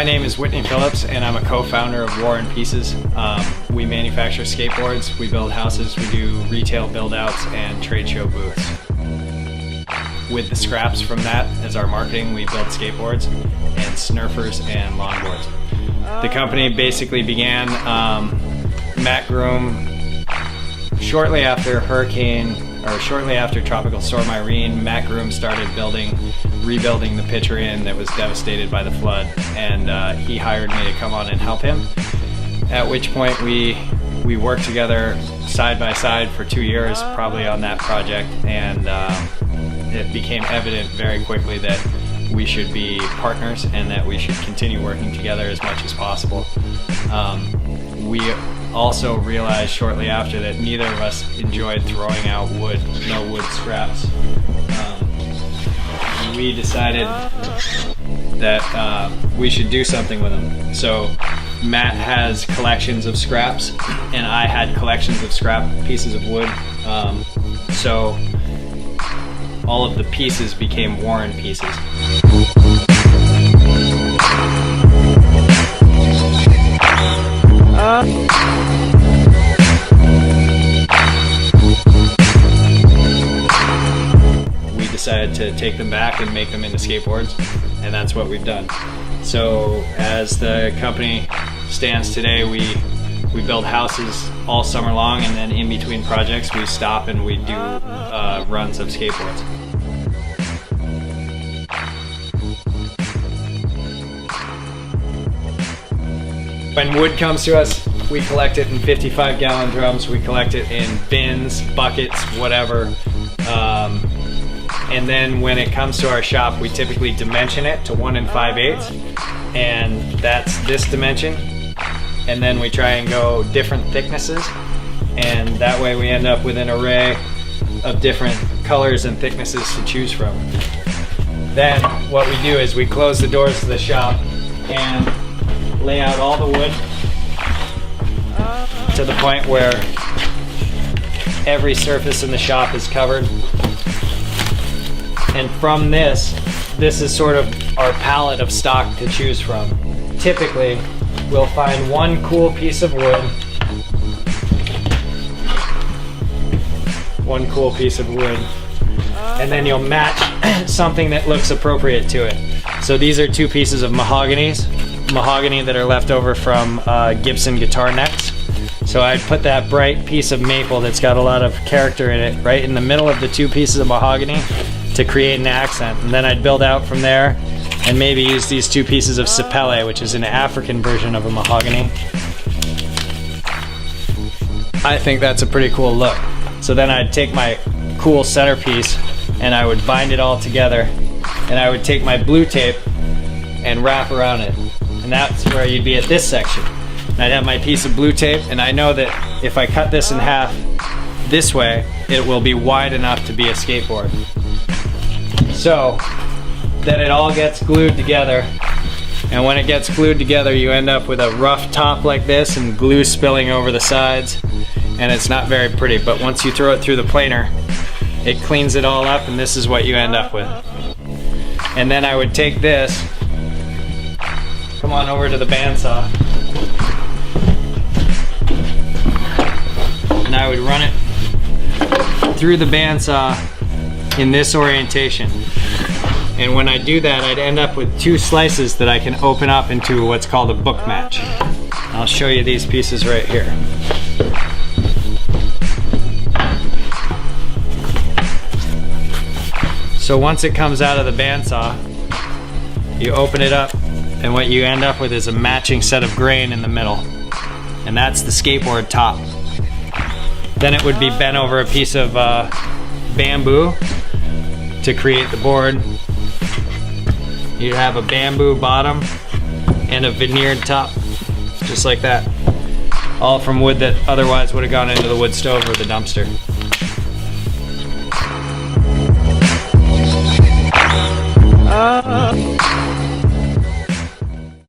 My name is Whitney Phillips, and I'm a co-founder of War and Pieces. We manufacture skateboards, we build houses, we do retail build-outs and trade show booths. With the scraps from that as our marketing, we build skateboards and snurfers and longboards. The company basically began, Matt Groom, shortly after Tropical Storm Irene. Matt Groom started rebuilding the Pitcher Inn that was devastated by the flood, and he hired me to come on and help him. At which point we worked together side by side for 2 years, probably on that project, and it became evident very quickly that we should be partners and that we should continue working together as much as possible. We also realized shortly after that neither of us enjoyed throwing out wood, no wood scraps. We decided that we should do something with them. So Matt has collections of scraps, and I had collections of scrap pieces of wood. So all of the pieces became Warren pieces. We decided to take them back and make them into skateboards, and that's what we've done. So as the company stands today, we build houses all summer long, and then in between projects we stop and we do runs of skateboards. When wood comes to us, we collect it in 55-gallon drums, we collect it in bins, buckets, whatever. And then when it comes to our shop, we typically dimension it to 1 5/8, and that's this dimension. And then we try and go different thicknesses, and that way we end up with an array of different colors and thicknesses to choose from. Then what we do is we close the doors to the shop and lay out all the wood to the point where every surface in the shop is covered. And from this is sort of our palette of stock to choose from. Typically, we'll find one cool piece of wood, and then you'll match something that looks appropriate to it. So these are 2 pieces of mahogany that are left over from Gibson guitar necks. So I'd put that bright piece of maple that's got a lot of character in it right in the middle of the 2 pieces of mahogany to create an accent. And then I'd build out from there and maybe use these 2 pieces of sapele, which is an African version of a mahogany. I think that's a pretty cool look. So then I'd take my cool centerpiece and I would bind it all together, and I would take my blue tape and wrap around it. And that's where you'd be at this section. And I'd have my piece of blue tape, and I know that if I cut this in half this way, it will be wide enough to be a skateboard. So then it all gets glued together, and when it gets glued together you end up with a rough top like this and glue spilling over the sides, and it's not very pretty. But once you throw it through the planer, it cleans it all up, and this is what you end up with. And then I would take this, come on over to the bandsaw, and I would run it through the bandsaw in this orientation. And when I do that, I'd end up with 2 slices that I can open up into what's called a book match. I'll show you these pieces right here. So once it comes out of the bandsaw, you open it up, and what you end up with is a matching set of grain in the middle. And that's the skateboard top. Then it would be bent over a piece of bamboo to create the board. You'd have a bamboo bottom and a veneered top, just like that. All from wood that otherwise would have gone into the wood stove or the dumpster.